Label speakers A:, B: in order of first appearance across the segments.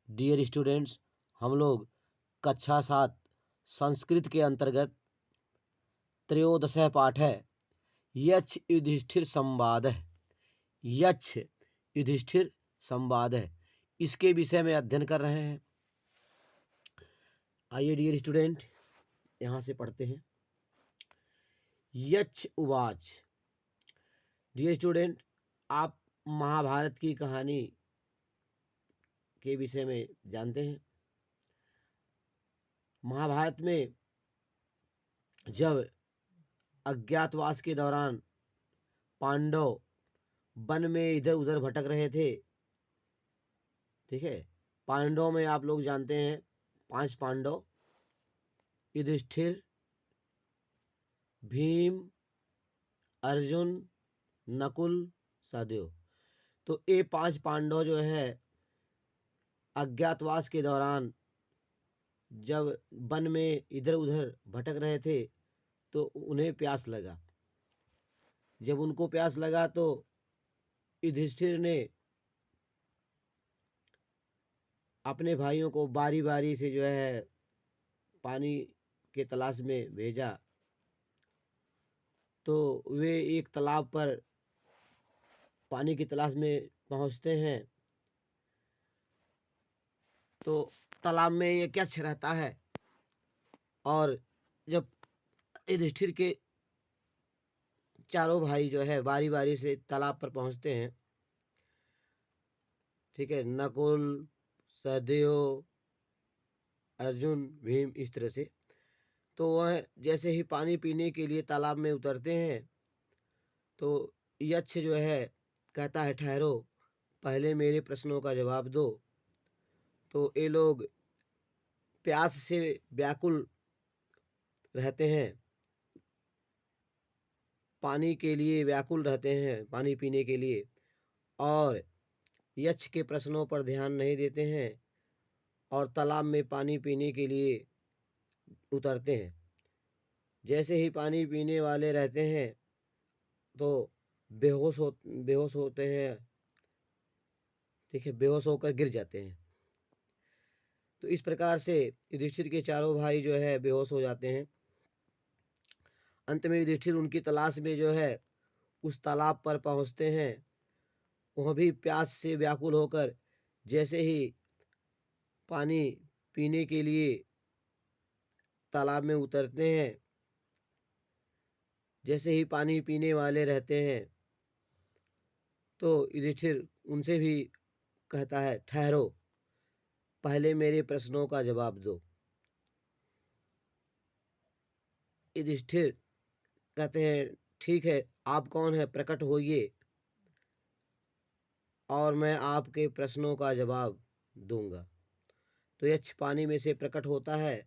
A: Dear students, हम लोग कक्षा 7 संस्कृत के अंतर्गत त्रयोदश पाठ है यक्ष युधिष्ठिर संवाद है। यक्ष युधिष्ठिर संवाद है, इसके विषय में अध्ययन कर रहे हैं। आइए डियर स्टूडेंट, यहाँ से पढ़ते हैं। यक्ष उवाच। डियर स्टूडेंट, आप महाभारत की कहानी के विषय में जानते हैं। महाभारत में जब अज्ञातवास के दौरान पांडव वन में इधर उधर भटक रहे थे, ठीक है। पांडवों में आप लोग जानते हैं 5 पांडव, युधिष्ठिर, भीम, अर्जुन, नकुल, सहदेव। तो ये 5 पांडव जो है अज्ञातवास के दौरान जब वन में इधर उधर भटक रहे थे तो उन्हें प्यास लगा। जब उनको प्यास लगा तो युधिष्ठिर ने अपने भाइयों को बारी बारी से जो है पानी के तलाश में भेजा। तो वे एक तालाब पर पानी की तलाश में पहुंचते हैं। तो तालाब में एक यक्ष रहता है और जब युधिष्ठिर के चारों भाई जो है बारी बारी से तालाब पर पहुंचते हैं, ठीक है, नकुल, सहदेव, अर्जुन, भीम, इस तरह से। तो वह जैसे ही पानी पीने के लिए तालाब में उतरते हैं तो यक्ष जो है कहता है, ठहरो, पहले मेरे प्रश्नों का जवाब दो। तो ये लोग प्यास से व्याकुल रहते हैं, पानी के लिए व्याकुल रहते हैं, पानी पीने के लिए, और यक्ष के प्रश्नों पर ध्यान नहीं देते हैं और तालाब में पानी पीने के लिए उतरते हैं। जैसे ही पानी पीने वाले रहते हैं तो बेहोश होते हैं, ठीक है, बेहोश होकर गिर जाते हैं। तो इस प्रकार से युधिष्ठिर के चारों भाई जो है बेहोश हो जाते हैं। अंत में युधिष्ठिर उनकी तलाश में जो है उस तालाब पर पहुंचते हैं। वह भी प्यास से व्याकुल होकर जैसे ही पानी पीने के लिए तालाब में उतरते हैं, जैसे ही पानी पीने वाले रहते हैं तो युधिष्ठिर उनसे भी कहता है, ठहरो, पहले मेरे प्रश्नों का जवाब दो। युधिष्ठिर कहते हैं, ठीक है, आप कौन है, प्रकट होइए और मैं आपके प्रश्नों का जवाब दूंगा। तो यक्ष पानी में से प्रकट होता है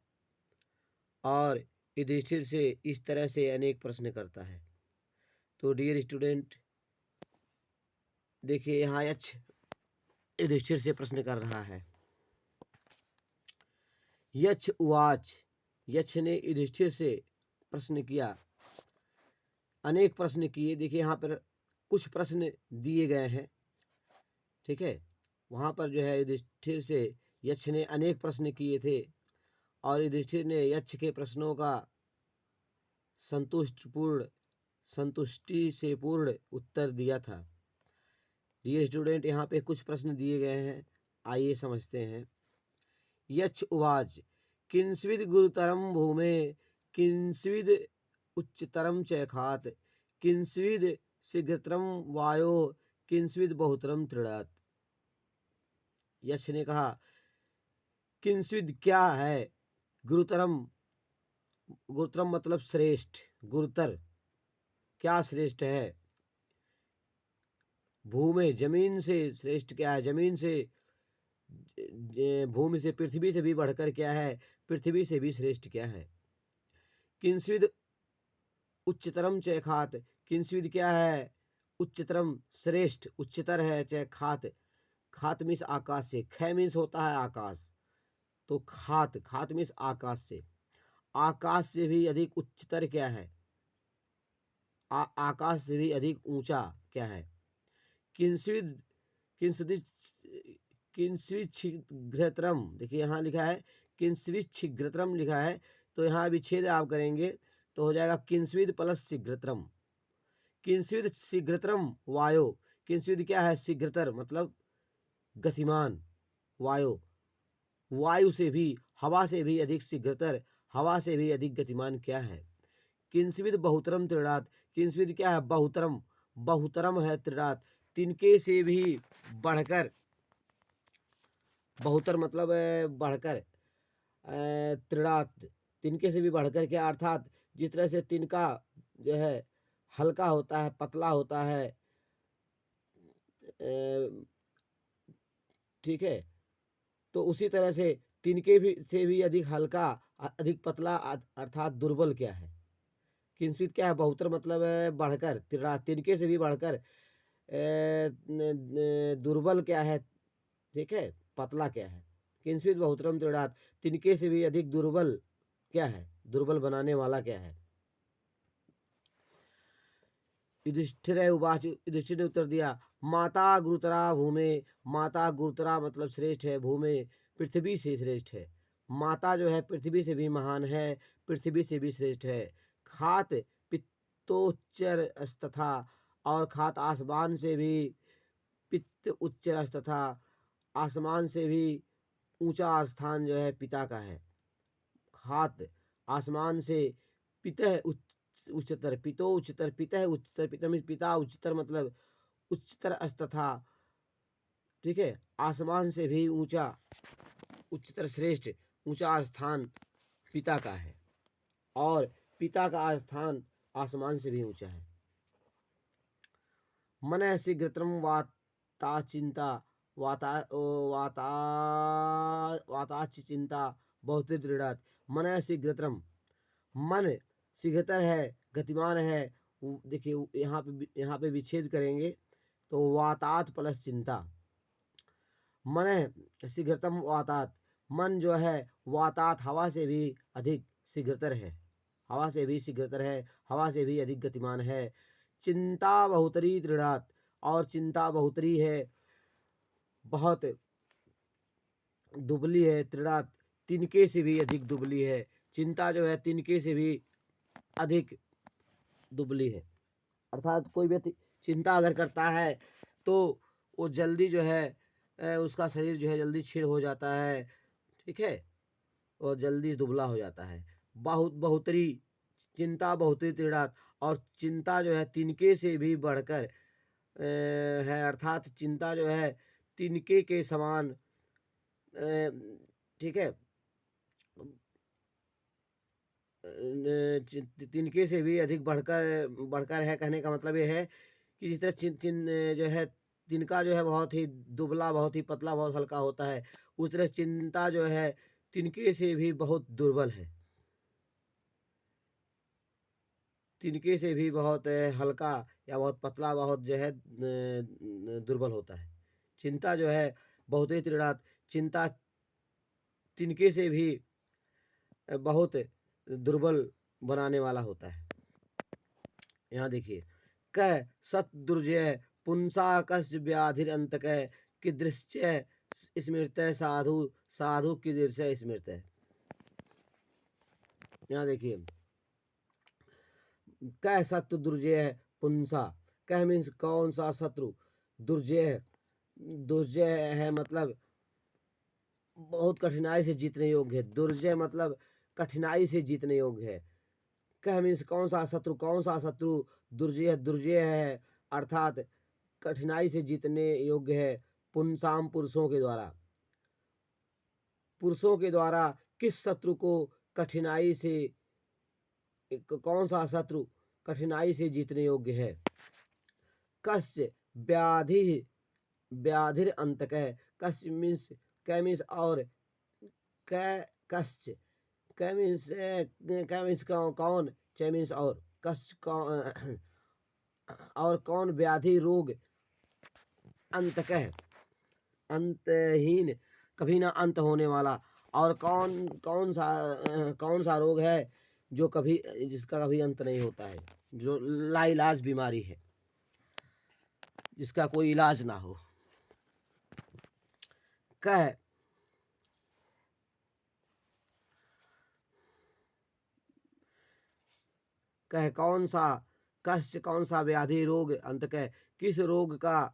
A: और युधिष्ठिर से इस तरह से अनेक प्रश्न करता है। तो डियर स्टूडेंट, देखिए यहाँ यक्ष युधिष्ठिर से प्रश्न कर रहा है। यक्ष उवाच। यक्ष ने युधिष्ठिर से प्रश्न किया, अनेक प्रश्न किए। देखिए यहाँ पर कुछ प्रश्न दिए गए हैं, ठीक है। वहाँ पर जो है युधिष्ठिर से यक्ष ने अनेक प्रश्न किए थे और युधिष्ठिर ने यक्ष के प्रश्नों का संतुष्टि से पूर्ण उत्तर दिया था। डियर स्टूडेंट, यहाँ पे कुछ प्रश्न दिए गए हैं, आइए समझते हैं। यक्ष उवाच। किंस्विद गुरुतरम भूमे किंस्विद उच्चतरम चैखात किंस्विद शीघ्रतरम वायो किंस्विद बहुतरम तृणात्। यक्ष ने कहा, किंस्विद क्या है, गुरुतरम, गुरुतरम मतलब श्रेष्ठ, गुरुतर क्या श्रेष्ठ है, भूमि जमीन से श्रेष्ठ क्या है, जमीन से, भूमि से, पृथ्वी से भी बढ़कर क्या है, पृथ्वी से भी श्रेष्ठ क्या है। किंस्विद उच्चतरम चैखात, किंस्विद क्या है, उच्चतरम श्रेष्ठ, उच्चतर है, चैखात, खात मीन्स आकाश से, ख मीन्स होता है आकाश, तो खात, खात मीन्स आकाश से, आकाश से भी अधिक उच्चतर क्या है, आकाश से भी अधिक ऊंचा क्या है। किंस्विद, किंस्विद किंस्वित शीघ्रतरम, देखिए यहाँ लिखा है किंस्वित शीघ्रतरम लिखा है, तो यहाँ विच्छेद आप करेंगे तो हो जाएगा किंस्वित प्लस शीघ्रतरम। किंस्वित शीघ्रतरम वायो, किंस्वित क्या है, शीघ्रतर मतलब गतिमान, वायो वायु से भी, हवा से भी अधिक शीघ्रतर, हवा से भी अधिक गतिमान क्या है। किंस्वित बहुतरम त्रिणात, किंस्वित क्या है, बहुतरम, बहुतरम है त्रिणात, तिनके से भी बढ़कर, बहुतर मतलब बढ़कर, त्रिणात तिनके से भी बढ़कर क्या, अर्थात जिस तरह से तिनका जो है हल्का होता है, पतला होता है, ठीक है, तो उसी तरह से तिनके भी से भी अधिक हल्का, अधिक पतला, अर्थात दुर्बल क्या है। किंस्वित क्या है, बहुतर मतलब बढ़कर, तिनके से भी बढ़कर दुर्बल क्या है, ठीक है, पतला क्या है। किंस्वित बहुतरम त्रिणात, तिनके से भी अधिक दुर्बल क्या है, दुर्बल बनाने वाला क्या है। युधिष्ठिर उवाच, युधिष्ठिर ने उत्तर दिया, माता गुरुतरा भूमे, माता गुरुतरा मतलब श्रेष्ठ है, भूमे पृथ्वी से श्रेष्ठ है। माता जो है पृथ्वी से भी महान है, पृथ्वी से भी श्रेष्ठ है। खात पित्तोच्चर तथा, और खात आसमान से भी, पित्त उच्चर तथा आसमान से भी ऊंचा स्थान जो है पिता का है। खात आसमान से, पितः उच्चतर, पितो उच्चतर, पितः उच्चतर, पिता में पिता उच्चतर मतलब उच्चतर तथा, ठीक है, आसमान से भी ऊंचा, उच्चतर श्रेष्ठ, ऊंचा स्थान पिता का है, और पिता का स्थान आसमान से भी ऊंचा है। मन शीघ्रतम वाता चिंता, वाता वाता वाताच चिंता बहुत दृढ़, मन शीघ्रतम, मन शीघ्रतर है, गतिमान है। देखिए यहाँ पे विच्छेद करेंगे तो वातात प्लस चिंता, मन शीघ्रतम वातात, मन जो है वातात हवा से भी अधिक शीघ्रतर है, हवा से भी शीघ्रतर है, हवा से भी अधिक गतिमान है। चिंता बहुतरी दृढ़ात, और चिंता बहुतरी है, बहुत दुबली है, दृढ़ात तिनके से भी अधिक दुबली है। चिंता जो है तिनके से भी अधिक दुबली है, अर्थात कोई व्यक्ति चिंता अगर करता है तो वो जल्दी जो है उसका शरीर जो है जल्दी क्षीण हो जाता है, ठीक है, और जल्दी दुबला हो जाता है। बहुतरी, चिंता बहुतरी त्रिणात, और चिंता जो है तिनके से भी बढ़कर है, अर्थात चिंता जो है तिनके के समान, ठीक है, तिनके से भी अधिक बढ़कर बढ़कर है। कहने का मतलब ये है कि जिस तरह जो है तिनका जो है बहुत ही दुबला, बहुत ही पतला, बहुत हल्का होता है, उस तरह चिंता जो है तिनके से भी बहुत दुर्बल है, तिनके से भी बहुत हल्का या बहुत पतला, बहुत जो है दुर्बल होता है। चिंता जो है बहुत ही त्रिणात, चिंता तिनके से भी बहुत दुर्बल बनाने वाला होता है। यहाँ देखिए, क सत दुर्जय पुंसा कस व्याधिर अंत कि दृश्य स्मृत साधु, साधु की दृश्य स्मृत है। यहाँ देखिए, क सत्य दुर्जय है पुंसा, कह मीन्स कौन सा शत्रु, दुर्जय है, दुर्जय है मतलब बहुत कठिनाई से जीतने योग्य है, दुर्जय मतलब कठिनाई से जीतने योग्य है। कह मीन्स कौन सा शत्रु, कौन सा शत्रु, दुर्जय, दुर्जय है अर्थात कठिनाई से जीतने योग्य है। पुंसाम पुरुषों के द्वारा, पुरुषों के द्वारा किस शत्रु को कठिनाई से, कौन सा शत्रु कठिनाई से जीतने योग्य है। कस्य व्याधि, व्याधिर अंतक है, कस्य मीन्स, कै मीन्स और, कै कस्य, कै मीन्स कौन, च मीन्स और, कस्य कौन, और कौन व्याधि रोग, अंतक है अंतहीन, कभी ना अंत होने वाला, और कौन सा रोग है जो कभी, जिसका कभी अंत नहीं होता है, जो लाइलाज बीमारी है, जिसका कोई इलाज ना हो। कह कह कौन सा कष्ट, कौन सा व्याधि रोग अंत कह, किस रोग का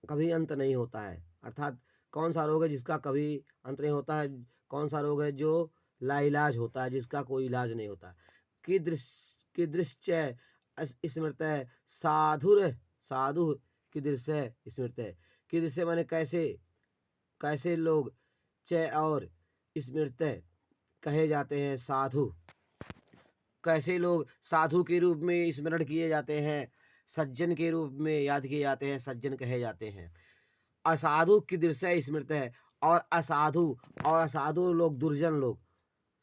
A: कभी अंत नहीं होता है। अर्थात कौन सा रोग है जिसका कभी अंत नहीं होता है, कौन सा रोग है जो लाइलाज होता है, जिसका कोई इलाज नहीं होता। कीदृश्च स्मृत है साधुर, साधु कीदृश स्मृत है, कीदृश माने कैसे, कैसे लोग च और स्मृत कहे जाते हैं साधु, कैसे लोग साधु के रूप में स्मरण किए जाते हैं, सज्जन के रूप में याद किए जाते हैं, सज्जन कहे जाते हैं। असाधु की दृश्य स्मृत है, और असाधु, और असाधु लोग दुर्जन लोग,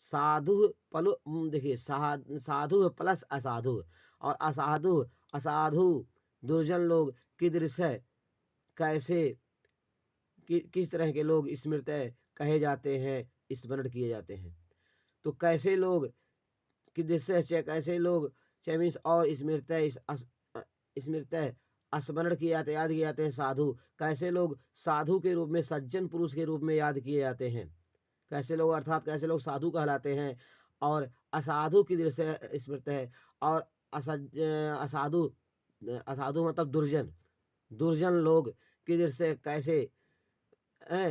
A: साधु पलु देखिए साधु प्लस असाधु, और असाधु असाधु दुर्जन लोग की दृश्य कैसे किस तरह के लोग स्मृत कहे जाते हैं, स्मरण किए जाते हैं। तो कैसे लोग कि दृश्य कैसे लोग मीन्स और स्मृत स्मरण किए जाते, याद किए जाते हैं साधु, कैसे लोग साधु के रूप में, सज्जन पुरुष के रूप में याद किए जाते हैं, कैसे लोग अर्थात कैसे लोग साधु कहलाते हैं। और असाधु की दृश्य स्मृत है, और असाधु, असाधु मतलब दुर्जन, दुर्जन लोग की दृश्य कैसे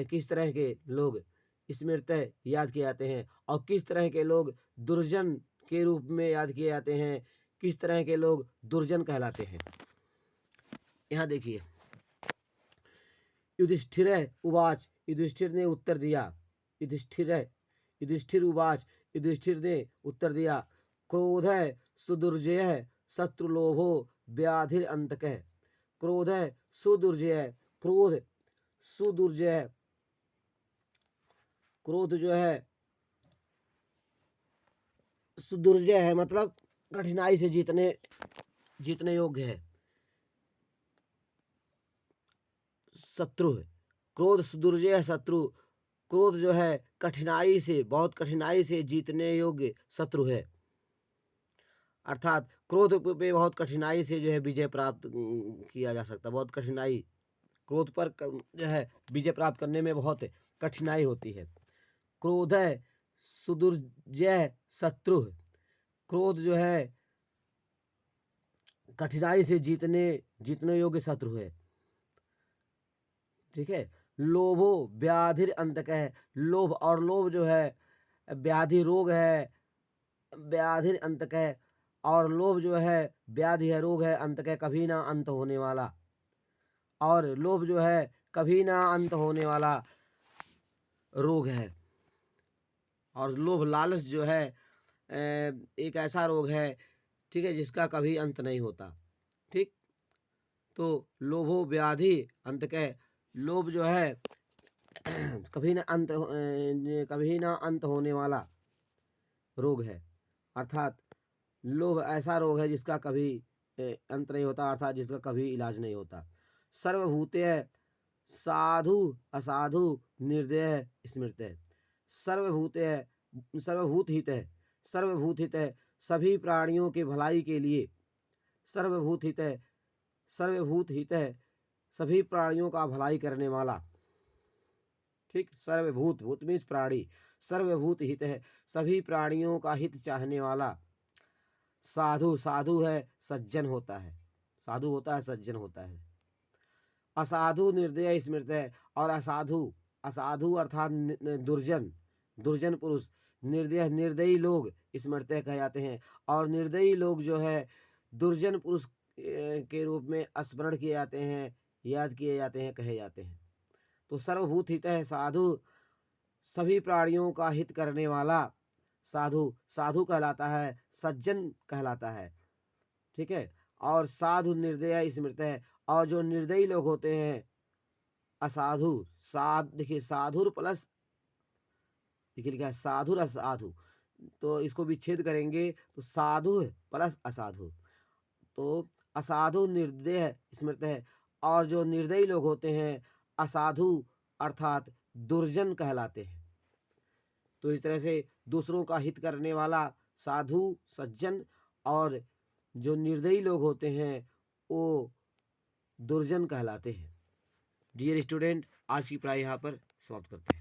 A: किस तरह के लोग स्मृत याद किए जाते हैं, और किस तरह के लोग दुर्जन के रूप में याद किए जाते हैं, किस तरह के लोग दुर्जन कहलाते हैं। यहाँ देखिए, युधिष्ठिर उवाच, युधिष्ठिर ने उत्तर दिया, युधिष्ठिर उवाच, युधिष्ठिर ने उत्तर दिया, क्रोध सुदुर्जय शत्रुलोभो व्याधिर अंतकः, क्रोध सुदुर्जय, क्रोध सुदुर्जय, क्रोध जो है सुदुर्जय है मतलब कठिनाई से जीतने जीतने योग्य है, शत्रु है। क्रोध सुदुर्जय शत्रु, क्रोध जो है कठिनाई से, बहुत कठिनाई से जीतने योग्य शत्रु है। अर्थात क्रोध पे बहुत कठिनाई से जो है विजय प्राप्त किया जा सकता है, बहुत कठिनाई, क्रोध पर जो है विजय प्राप्त करने में बहुत कठिनाई होती है। क्रोध है सुदुर्जय शत्रु, क्रोध जो है कठिनाई से जीतने योग्य शत्रु है। ठीक है। लोभो व्याधिर अंतक है, लोभ, और लोभ जो है व्याधि रोग है, व्याधिर अंतक है, और लोभ जो है व्याधि है, रोग है, अंतक है कभी ना अंत होने वाला, और लोभ जो है कभी ना अंत होने वाला रोग है। और लोभ लालच जो है एक ऐसा रोग है, ठीक है, जिसका कभी अंत नहीं होता। ठीक, तो लोभो व्याधि अंतकः, लोभ जो है कभी ना अंत होने वाला रोग है। अर्थात लोभ ऐसा रोग है जिसका कभी अंत नहीं होता, अर्थात जिसका कभी इलाज नहीं होता। सर्वभूते साधु असाधु निर्दय स्मृत है, सर्वभूत है, सर्वभूत हित है, सर्वभूत हित है, सभी प्राणियों के भलाई के लिए, सर्वभूत हित है, सर्वभूत हित है, सभी प्राणियों का भलाई करने वाला। ठीक, सर्वभूत, भूत मीन्स प्राणी, सर्वभूत हित है, सभी प्राणियों का हित चाहने वाला। साधु, साधु है सज्जन होता है, साधु होता है सज्जन होता है। असाधु निर्दय स्मृत है, और असाधु, असाधु अर्थात दुर्जन, दुर्जन पुरुष, निर्दय निर्दयी लोग स्मृत कहे जाते हैं, और निर्दयी लोग जो है दुर्जन पुरुष के रूप में स्मरण किए जाते हैं, याद किए जाते हैं, कहे जाते हैं। तो सर्वभूत हित है साधु, सभी प्राणियों का हित करने वाला साधु, साधु कहलाता है, सज्जन कहलाता है। ठीक है। और साधु निर्दय स्मृत है, और जो निर्दयी लोग होते हैं असाधु, देखिए साधुर प्लस, देखिए लिखा है साधुर असाधु, तो इसको विच्छेद करेंगे तो साधु प्लस असाधु, तो असाधु निर्दय स्मृत है, और जो निर्दयी लोग होते हैं असाधु अर्थात दुर्जन कहलाते हैं। तो इस तरह से दूसरों का हित करने वाला साधु सज्जन, और जो निर्दयी लोग होते हैं वो दुर्जन कहलाते हैं। डियर स्टूडेंट, आज की पढ़ाई यहाँ पर समाप्त करते हैं।